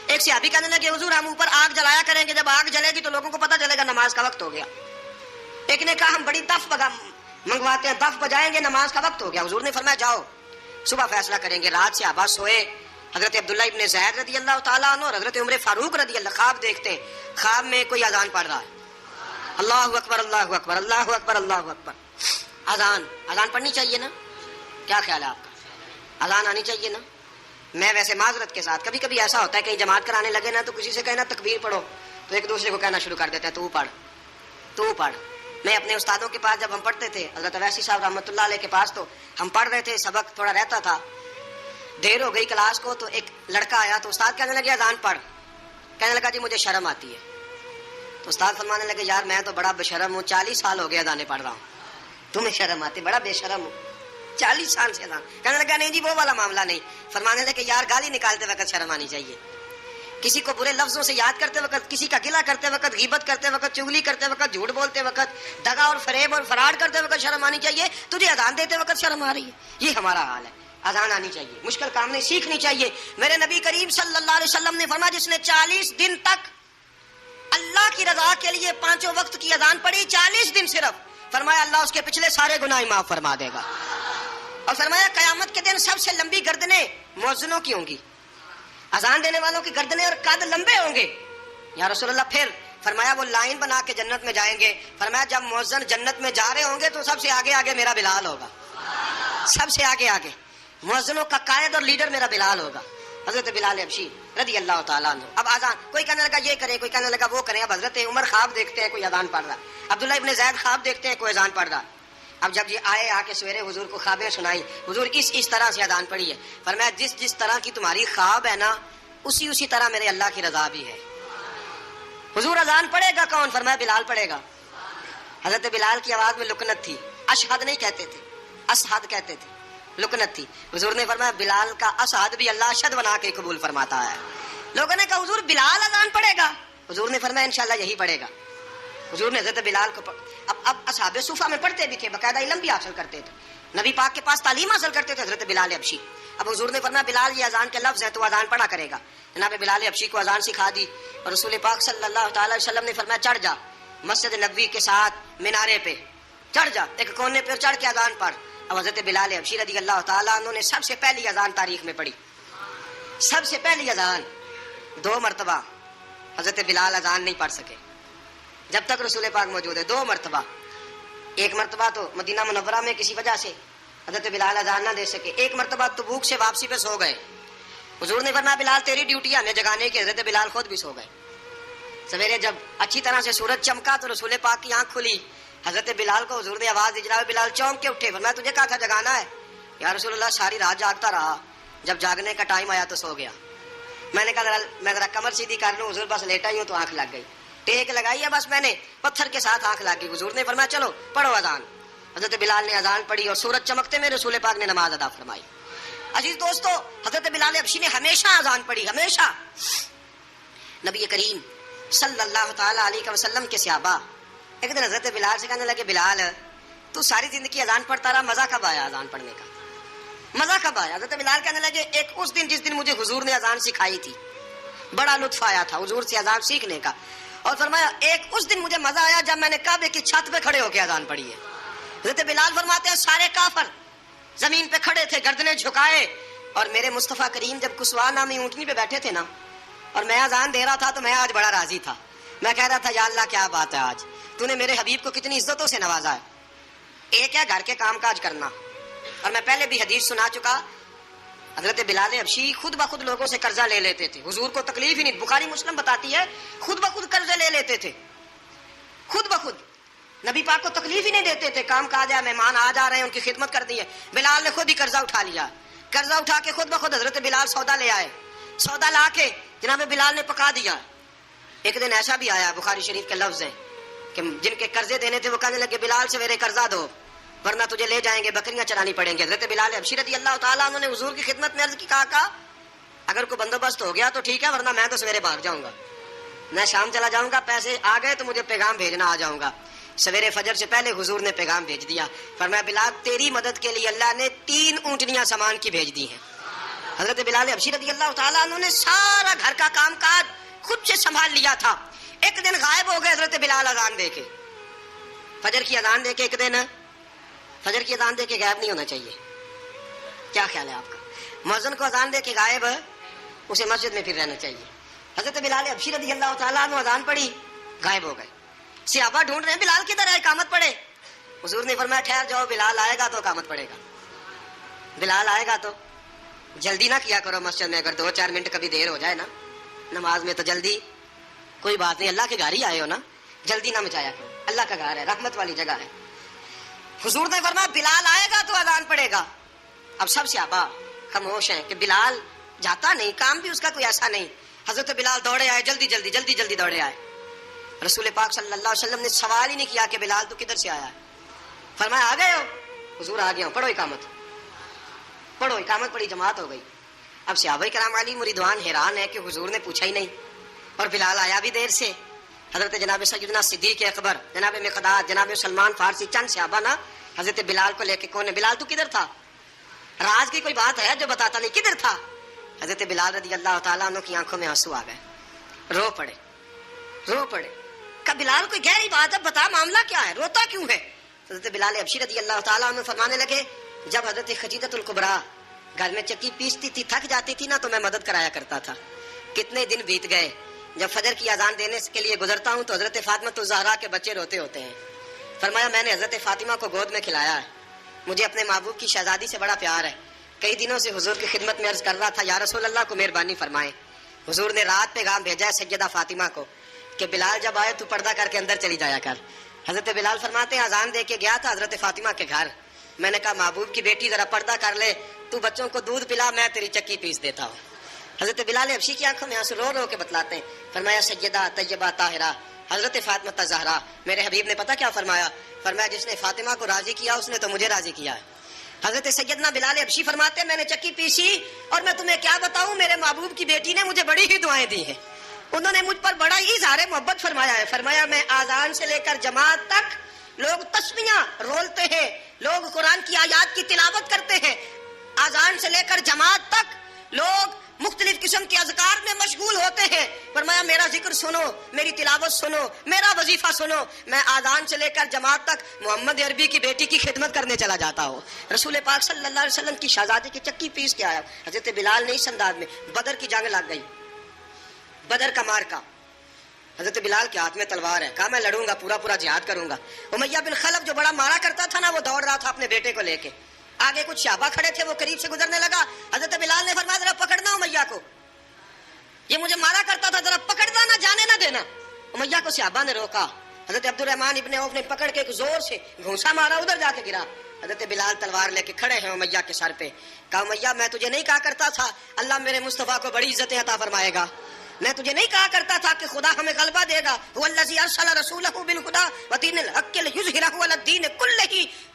ایک صحابی کہنے لگے حضور ہم اوپر آگ جلایا کریں گے، جب آگ جلے گی تو لوگوں کو پتہ چلے گا نماز کا وقت ہو گیا. ایک نے کہا ہم بڑی دف منگواتے ہیں، دف بجائیں گے، نماز کا وقت ہو گیا. حضور نے فرمایا جاؤ صبح فیصلہ کریں گے. رات صحابہ سوئے، حضرت عبداللہ ابن زید رضی اللہ تعالیٰ عنہ اور حضرت عمر فاروق رضی اللہ خواب دیکھتے ہیں، خواب میں کوئی اذان پڑھ رہا ہے، اللہ اکبر اللہ اکبر اللہ اکبر اللہ اکبر. اذان پڑھنی چاہیے نا؟ کیا خیال ہے آپ کا؟ اذان آنی چاہیے نا؟ میں ویسے معذرت کے ساتھ کبھی کبھی ایسا ہوتا ہے کہیں جماعت کرانے لگے نا تو کسی سے کہنا تکبیر پڑھو تو ایک دوسرے کو کہنا شروع کر دیتے ہیں تو پڑھ. میں اپنے استادوں کے پاس جب ہم پڑھتے تھے، حضرت ویسی صاحب رحمۃ اللہ علیہ کے پاس، تو ہم پڑھ رہے تھے، سبق تھوڑا رہتا تھا، دیر ہو گئی کلاس کو، تو ایک لڑکا آیا تو استاد کہنے لگے اذان پڑھ. کہنے لگا جی مجھے شرم آتی ہے. تو استاد فرمانے لگے یار میں تو بڑا بے شرم ہوں، 40 سال ہو گئے اذانیں پڑھ رہا ہوں، تمہیں شرم آتی؟ بڑا بے شرم ہوں، 40 سال سے اذان. کہنے لگا نہیں جی وہ والا معاملہ نہیں. فرمانے لگے یار گالی نکالتے وقت شرم آنی چاہیے، کسی کو برے لفظوں سے یاد کرتے وقت، کسی کا گلہ کرتے وقت، غیبت کرتے وقت، چغلی کرتے وقت، جھوٹ بولتے وقت، دغا اور فریب اور فراڈ کرتے وقت شرم آنی چاہیے. تجھے اذان دیتے وقت شرم آ رہی ہے، یہ ہمارا حال ہے. اذان آنی چاہیے، مشکل کام نہیں، سیکھنی چاہیے. میرے نبی کریم صلی اللہ علیہ وسلم نے فرمایا جس نے 40 دن تک اللہ کی رضا کے لیے 5 وقت کی اذان پڑھی، 40 دن صرف، فرمایا اللہ اس کے پچھلے سارے گناہ معاف فرما دے گا. اور فرمایا قیامت کے دن سب سے لمبی گردنیں مؤذنوں کی ہوں گی، اذان دینے والوں کی گردنیں اور قد لمبے ہوں گے. یا رسول اللہ پھر؟ فرمایا وہ لائن بنا کے جنت میں جائیں گے. فرمایا جب مؤذن جنت میں جا رہے ہوں گے تو سب سے آگے آگے میرا بلال ہوگا، سب سے آگے آگے مؤذنوں کا قائد اور لیڈر میرا بلال ہوگا، حضرت بلال حبشی رضی اللہ تعالیٰ عنہ. اب آزان کوئی کہنے لگا یہ کریں، کوئی کہنے لگا وہ کریں. اب حضرت عمر خواب دیکھتے ہیں کوئی اذان پڑھ رہا، عبداللہ ابن زید خواب دیکھتے ہیں کوئی اذان پڑھ رہا. اب جب یہ آئے آ کے سویرے حضور کو خوابیں سنائی، حضور اس طرح سے اذان پڑھی ہے. فرمایا جس طرح کی تمہاری خواب ہے نا اسی طرح میرے اللہ کی رضا بھی ہے. حضور اذان پڑھے گا کون؟ فرمایا بلال پڑھے گا. حضرت بلال کی آواز میں لکنت تھی، اشہد نہیں کہتے تھے، اسہد کہتے تھے، لکنت تھی. حضور نے فرمایا بلال کا اسہد بھی اللہ اشہد بنا کے قبول فرماتا ہے. لوگوں نے کہا حضور بلال اذان پڑھے گا؟ حضور نے فرمایا انشاءاللہ یہی پڑھے گا. حضور نے حضرت بلال کو اب اصحاب صوفہ میں پڑھتے بھی تھے، باقاعدہ علم بھی حاصل کرتے تھے، نبی پاک کے پاس تعلیم حاصل کرتے تھے حضرت بلال حبشی. اب حضور نے فرمایا بلال یہ اذان کے لفظ ہے تو اذان پڑھا کرے گا. جناب بلال حبشی کو اذان سکھا دی اور رسول پاک صلی اللہ تعالی وسلم نے فرمایا چڑھ جا مسجد نبوی کے ساتھ مینارے پہ، چڑھ جا ایک کونے پہ چڑھ کے اذان پڑھ. اب حضرت بلال حبشی رضی اللہ تعالیٰ عنہ نے سب سے پہلی اذان تاریخ میں پڑھی، سب سے پہلی اذان. 2 مرتبہ حضرت بلال اذان نہیں پڑھ سکے جب تک رسول پاک موجود ہے. 2 مرتبہ، ایک مرتبہ تو مدینہ منورہ میں کسی وجہ سے حضرت بلال اذان نہ دے سکے، ایک مرتبہ تبوک سے واپسی پہ سو گئے. حضور نے فرمایا بلال تیری ڈیوٹی ہے ہمیں جگانے کی. حضرت بلال خود بھی سو گئے. سویرے جب اچھی طرح سے سورج چمکا تو رسول پاک کی آنکھ کھلی. حضرت بلال کو حضور نے آواز دی، جناب بلال چونک کے اٹھے. فرمایا تجھے کہا تھا جگانا ہے. یا رسول اللہ ساری رات جاگتا رہا، جب جاگنے کا ٹائم آیا تو سو گیا. میں نے کہا میں ذرا کمر سیدھی کر لوں. حضور بس لیٹا ہی ہوں تو آنکھ لگ گئی، ٹیک لگائی ہے بس میں نے، پتھر کے ساتھ آنکھ لگ گئی. حضور نے فرمایا چلو پڑھو اذان. حضرت بلال نے اذان پڑھی اور سورج چمکتے میں رسول پاک نے نماز ادا فرمائی. عزیز دوستو حضرت بلال حبشی نے ہمیشہ اذان پڑھی، ہمیشہ. نبی کریم صلی اللہ تعالی علیہ وسلم کے صحابہ ایک دن حضرت بلال سے کہنے لگے بلال تو ساری زندگی اذان پڑھتا رہا، مزہ کب آیا اذان پڑھنے کا، مزہ کب آیا؟ حضرت بلال کہنے لگے ایک اس دن جس دن مجھے حضور نے اذان سکھائی تھی، بڑا لطف آیا تھا حضور سے اذان سیکھنے کا. اور فرمایا ایک اس دن مجھے مزہ آیا جب میں نے کعبے کی چھت پہ کھڑے ہو کے اذان پڑھی ہے. حضرت بلال فرماتے ہیں سارے کافر زمین پہ کھڑے تھے گردنیں جھکائے، اور میرے مصطفیٰ کریم جب کسوا نامی اونٹنی پہ بیٹھے تھے نا اور میں اذان دے رہا تھا تو میں آج بڑا راضی تھا. میں کہہ رہا تھا یا اللہ کیا بات ہے، آج تو نے میرے حبیب کو کتنی عزتوں سے نوازا ہے. ایک ہے گھر کے کام کاج کرنا، اور میں پہلے بھی حدیث سنا چکا، حضرت بلال حبشی خود بخود لوگوں سے قرضہ لے لیتے تھے. حضور کو تکلیف ہی نہیں، بخاری مسلم بتاتی ہے خود بخود قرضے لے لیتے تھے، خود بخود. نبی پاک کو تکلیف ہی نہیں دیتے تھے. کام کاج ہے، مہمان آ جا رہے ہیں، ان کی خدمت کر دی ہے. بلال نے خود ہی قرضہ اٹھا لیا، قرضہ اٹھا کے خود بخود حضرت بلال سودا لے آئے. سودا لا کے جناب بلال نے پکا دیا. ایک دن ایسا بھی آیا بخاری شریف کے لفظ ہیں کہ جن کے قرضے دینے تھے وہ کہنے لگے بلال سے میرے قرضہ دو ورنہ تجھے لے جائیں گے، بکریاں چرانی پڑیں گے. حضرت بلال حبشی رضی اللہ تعالیٰ عنہ نے حضور کی خدمت میں عرض کی، کہا اگر کوئی بندوبست ہو گیا تو ٹھیک ہے ورنہ میں تو سویرے بھاگ جاؤں گا، میں شام چلا جاؤں گا، پیسے آ گئے تو مجھے پیغام بھیجنا آ جاؤں گا. سویرے فجر سے پہلے حضور نے پیغام بھیج دیا. فرمایا بلال تیری مدد کے لیے اللہ نے 3 اونٹنیاں سامان کی بھیج دی ہیں. حضرت بلال حبشی رضی اللہ تعالیٰ عنہ نے سارا گھر کا کام کاج خود سے سنبھال لیا تھا. ایک دن غائب ہو گئے حضرت بلال اذان دے کے، فجر کی اذان دے کے. ایک دن فجر کی اذان دے کے غائب نہیں ہونا چاہیے. کیا خیال ہے آپ کا؟ مؤذن کو اذان دے کے غائب اسے مسجد میں پھر رہنا چاہیے. حضرت بلال حبشی رضی اللہ تعالیٰ عنہ اذان پڑھی، غائب ہو گئے. صحابہ ڈھونڈ رہے ہیں بلال کدھر ہے، اقامت پڑھے. حضور نے فرمایا ٹھہر جاؤ، بلال آئے گا تو اقامت پڑھے گا. بلال آئے گا تو جلدی نہ کیا کرو مسجد میں، اگر 2-4 منٹ کبھی دیر ہو جائے نا نماز میں تو جلدی کوئی بات نہیں، اللہ کے گھر ہی آئے ہو نا، جلدی نہ مچایا کرو، اللہ کا گھر ہے، رحمت والی جگہ ہے. حضور نے فرمایا بلال آئے گا تو اذان پڑھے گا. اب سب صحابہ خاموش ہیں کہ بلال جاتا نہیں، کام بھی اس کا کوئی ایسا نہیں. حضرت بلال دوڑے آئے، جلدی جلدی جلدی جلدی دوڑے آئے. رسول پاک صلی اللہ علیہ وسلم نے سوال ہی نہیں کیا کہ بلال تو کدھر سے آیا ہے. فرمایا آ گئے ہو؟ حضور آ گیا ہوں. پڑھو اقامت، پڑھو. اقامت پڑھی، جماعت ہو گئی. اب صحابہ کرام علیہم رضوان حیران ہے کہ حضور نے پوچھا ہی نہیں اور بلال آیا بھی دیر سے. حضرت جناب سیدنا صدیق اکبر، جناب مقداد، جناب سلمان فارسی، چند صحابہ نا حضرت بلال کو لے کے، کون ہے بلال تو کدھر تھا؟ راز کی کوئی بات ہے جو بتاتا نہیں، کدھر تھا؟ حضرت بلال رضی اللہ تعالیٰ عنہ کی آنکھوں میں آنسو آ گئے، رو پڑے کہ بلال کوئی گہری بات ہے، بتا معاملہ کیا ہے، روتا کیوں ہے؟ حضرت بلال حبشی رضی اللہ تعالیٰ عنہ فرمانے لگے جب حضرت خدیجہ الکبریٰ گھر میں چکی پیستی تھی، تھک جاتی تھی نا، تو میں مدد کرایا کرتا تھا۔ کتنے دن بیت گئے، جب فجر کی اذان دینے کے لیے گزرتا ہوں تو حضرت فاطمہ الزہرا کے بچے روتے ہوتے ہیں۔ فرمایا میں نے حضرت فاطمہ کو گود میں کھلایا ہے، مجھے اپنے محبوب کی شہزادی سے بڑا پیار ہے۔ کئی دنوں سے حضور کی خدمت میں عرض کر رہا تھا یا رسول اللہ کو مہربانی فرمائیں۔ حضور نے رات پیغام بھیجا ہے سیدہ فاطمہ کو کہ بلال جب آئے تو پردہ کر کے اندر چلی جایا کر۔ حضرت بلال فرماتے ہیں اذان دے کے گیا تھا حضرت فاطمہ کے گھر، میں نے کہا محبوب کی بیٹی ذرا پردہ کر لے، تو بچوں کو دودھ پلا، میں تیری چکی پیس دیتا ہوں۔ حضرت بلال حبشی کی آنکھوں میں آنسو رو رو کے بتلاتے ہیں، فرمایا سیدہ طیبہ طاہرہ حضرت فاطمہ الزہرا، میرے حبیب نے پتہ کیا فرمایا؟ فرمایا جس نے فاطمہ کو راضی کیا اس نے تو مجھے راضی کیا ہے۔ حضرت سیدنا بلال حبشی فرماتے ہیں میں نے چکی پیسی اور میں تمہیں کیا بتاؤں، میرے محبوب کی بیٹی نے مجھے بڑی ہی دعائیں دی ہیں، انہوں نے مجھ پر بڑا ہی اظہار محبت فرمایا ہے۔ فرمایا میں آذان سے لے کر جماعت تک لوگ تسمیاں رولتے ہیں، لوگ قرآن کی آیات کی تلاوت کرتے ہیں، آذان سے لے کر جماعت تک لوگ مختلف قسم کے اذکار میں مشغول ہوتے ہیں۔ فرمایا میرا ذکر سنو، میری تلاوت سنو، میرا وظیفہ سنو، میں آذان سے لے کر جماعت تک محمد عربی کی بیٹی کی خدمت کرنے چلا جاتا ہوں۔ رسول پاک صلی اللہ علیہ وسلم کی شہزادی کی چکی پیس کے آیا۔ حضرت بلال نے اس انداز میں بدر کی جنگ لگ گئی، بدر کا مارکا، حضرت بلال کے ہاتھ میں تلوار ہے، کہا میں لڑوں گا، پورا جہاد کروں گا۔ امیہ بن خلف جو بڑا مارا کرتا تھا نا، وہ دوڑ رہا تھا اپنے بیٹے کو لے کے، آگے کچھ صحابہ کھڑے تھے، وہ قریب سے گزرنے لگا، حضرت بلال نے فرمایا ذرا پکڑنا امیہ کو، یہ مجھے مارا کرتا تھا، ذرا پکڑنا، نہ جانے نہ دینا۔ امیہ کو صحابہ نے روکا، حضرت عبد الرحمن ابن عوف نے پکڑ کے ایک زور سے گھونسا مارا، ادھر جا کے گرا۔ حضرت بلال تلوار لے کے کھڑے ہیں امیہ کے سر پہ، کہا امیہ میں تجھے نہیں کہا کرتا تھا اللہ میرے مصطفیٰ کو بڑی عزتیں عطا فرمائے گا، میں تجھے نہیں کہا کرتا تھا کہ خدا ہمیں غلبہ دے گا، هو الذی ارسل رسولہ بالہدی ودین الحق لیظہرہ علی الدین کلہ،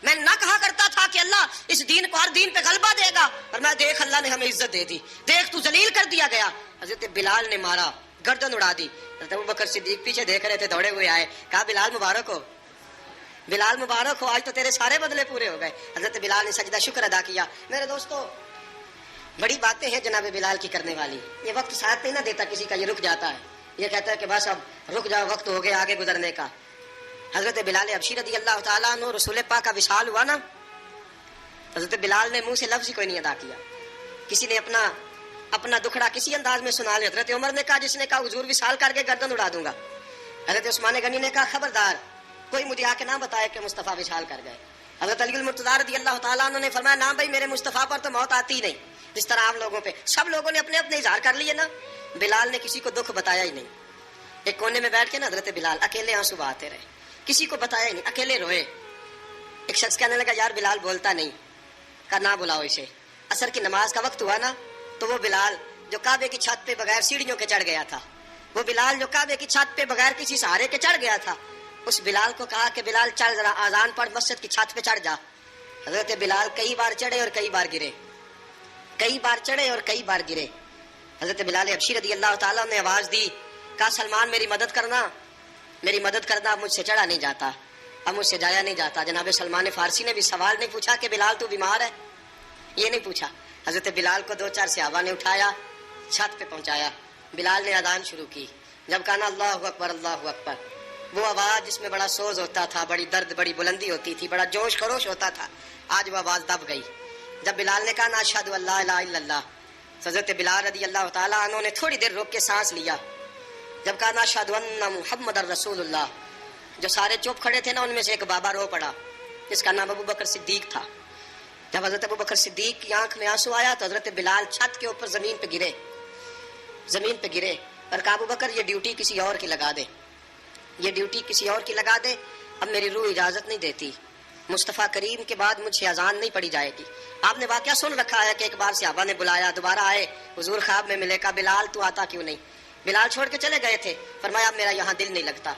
میں نہ کہا کرتا تھا کہ اللہ اس دین کو ہر دین پہ غلبہ دے گا، اور میں دیکھ اللہ نے ہمیں عزت دے دی، دیکھ تو ذلیل کر دیا گیا۔ حضرت بلال نے مارا، گردن اڑا دی۔ حضرت ابوبکر صدیق پیچھے دیکھ رہے تھے، دوڑے ہوئے آئے، کہا بلال مبارک ہو، بلال مبارک ہو، آج تو تیرے سارے بدلے پورے ہو گئے۔ حضرت بلال نے سجدہ شکر ادا کیا۔ میرے دوستو بڑی باتیں ہیں جناب بلال کی کرنے والی، یہ وقت ساتھ نہیں نہ دیتا کسی کا، یہ رک جاتا ہے، یہ کہتا ہے کہ بس اب رک جاؤ، وقت ہو گیا آگے گزرنے کا۔ حضرت بلال حبشی رضی اللہ تعالیٰ عنہ رسول پاک کا وصال ہوا نا، حضرت بلال نے منہ سے لفظ ہی کوئی نہیں ادا کیا، کسی نے اپنا دکھڑا کسی انداز میں سنا لیا۔ حضرت عمر نے کہا، جس نے کہا حضور وصال کر کے گردن اڑا دوں گا۔ حضرت عثمان غنی نے کہا خبردار کوئی مجھے آ کے نہ بتائے کہ مصطفیٰ وصال کر گئے۔ حضرت علی المرتضیٰ رضی اللہ تعالیٰ عنہ نے فرمایا نہ بھائی، میرے مصطفیٰ پر تو موت آتی ہی نہیں، جس طرح عام لوگوں پہ سب لوگوں نے اپنے اپنے اظہار کر لیے نا، بلال نے کسی کو دکھ بتایا ہی نہیں۔ ایک کونے میں بیٹھ کے نا حضرت بلال اکیلے آنسو بہاتے رہے، کسی کو بتایا ہی نہیں، اکیلے روئے۔ ایک شخص کہنے لگا یار بلال بولتا نہیں، کہا نہ بلاؤ اسے۔ عصر کی نماز کا وقت ہوا نا، تو وہ بلال جو کعبے کی چھت پہ بغیر سیڑھیوں کے چڑھ گیا تھا، وہ بلال جو کعبے کی چھت پہ بغیر کسی سہارے کے چڑھ گیا تھا، اس بلال کو کہا کہ بلال چل ذرا آذان پڑھ، مسجد کی چھت پہ چڑھ جا۔ حضرت بلال کئی بار چڑھے اور کئی بار گرے، کئی بار چڑھے اور کئی بار گرے۔ حضرت بلال حبشی رضی اللہ تعالیٰ نے آواز دی، کہا سلمان میری مدد کرنا، میری مدد کرنا، اب مجھ سے چڑھا نہیں جاتا، اب مجھ سے جایا نہیں جاتا۔ جناب سلمان فارسی نے بھی سوال نہیں پوچھا کہ بلال تو بیمار ہے، یہ نہیں پوچھا۔ حضرت بلال کو 2-4 صحابہ نے اٹھایا، چھت پہ پہنچایا، بلال نے اذان شروع کی۔ جب کہا اللہ اکبر اللہ اکبر، وہ آواز جس میں بڑا سوز ہوتا تھا، بڑی درد، بڑی بلندی ہوتی تھی، بڑا جوش خروش ہوتا تھا، آج وہ آواز دب گئی۔ جب بلال نے کہا نا اشہد ان لا الہ الا اللہ، حضرت بلال رضی اللہ تعالیٰ عنہ نے تھوڑی دیر رک کے سانس لیا۔ جب کہا نا اشہد ان محمد رسول اللہ، جو سارے چپ کھڑے تھے نا ان میں سے ایک بابا رو پڑا، جس کا نام ابو بکر صدیق تھا۔ جب حضرت ابو بکر صدیق کی آنکھ میں آنسو آیا تو حضرت بلال چھت کے اوپر زمین پہ گرے اور کہا ابو بکر یہ ڈیوٹی کسی اور کی لگا دے، یہ ڈیوٹی کسی اور کی لگا دے، اب میری روح اجازت نہیں دیتی، مصطفیٰ کریم کے بعد مجھ سے اذان نہیں پڑی جائے گی۔ آپ نے واقعہ سن رکھا ہے کہ ایک بار صحابہ نے بلایا، دوبارہ آئے، حضور خواب میں ملے، کہا بلال تو آتا کیوں نہیں؟ بلال چھوڑ کے چلے گئے تھے، فرمایا اب میرا یہاں دل نہیں لگتا،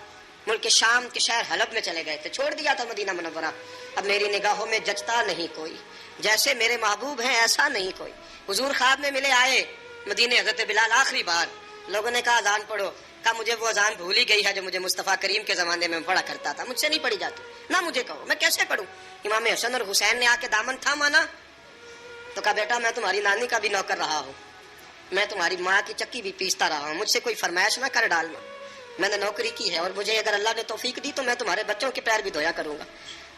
ملک شام کے شہر حلب میں چلے گئے تھے، چھوڑ دیا تھا مدینہ منورہ، اب میری نگاہوں میں جچتا نہیں کوئی، جیسے میرے محبوب ہیں ایسا نہیں کوئی۔ حضور خواب میں ملے، آئے مدینے، حضرت بلال آخری بار، لوگوں نے کہا اذان پڑھو، کہا مجھے وہ اذان بھول ہی گئی ہے جو مجھے مصطفیٰ کریم کے زمانے میں پڑھا کرتا تھا، مجھ سے نہیں پڑھی جاتی، نہ مجھے کہو، میں کیسے پڑھوں؟ امام حسن اور حسین نے آ کے دامن تھاما نا، تو کہا بیٹا میں تمہاری نانی کا بھی نوکر رہا ہوں، میں تمہاری ماں کی چکی بھی پیستا رہا ہوں، مجھ سے کوئی فرمائش نہ کر ڈالنا، میں نے نوکری کی ہے اور مجھے اگر اللہ نے توفیق دی تو میں تمہارے بچوں کے پیر بھی دھویا کروں گا۔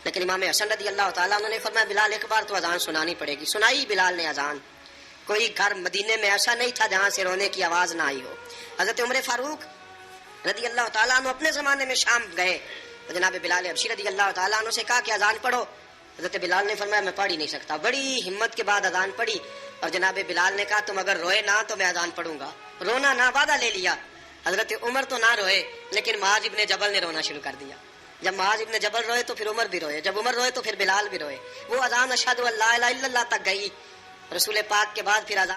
لیکن امام حسن رضی اللہ تعالیٰ عنہ نے فرمایا بلال ایک بار تو اذان سنانی پڑے گی۔ سنائی بلال نے اذان۔ کوئی گھر مدینے میں ایسا نہیں تھا جہاں سے رونے کی آواز نہ آئی ہو۔ حضرت عمر فاروق رضی اللہ تعالیٰ عنہ اپنے زمانے میں شام گئے تو جناب بلال حبشی رضی اللہ تعالیٰ عنہ سے کہا کہ اذان پڑھو۔ حضرت بلال نے فرمایا میں پڑھ ہی نہیں سکتا۔ بڑی ہمت کے بعد اذان پڑھی اور جناب بلال نے کہا تم اگر روئے نہ تو میں اذان پڑھوں گا۔ رونا نہ، وعدہ لے لیا۔ حضرت عمر تو نہ روئے لیکن معاذ ابن جبل نے رونا شروع کر دیا۔ جب معاذ ابن جبل روئے تو پھر عمر بھی روئے، جب عمر روئے تو پھر بلال بھی روئے۔ وہ اذان اشہد ان لا الہ الا اللہ تک گئی۔ رسول پاک کے بعد پھر اذان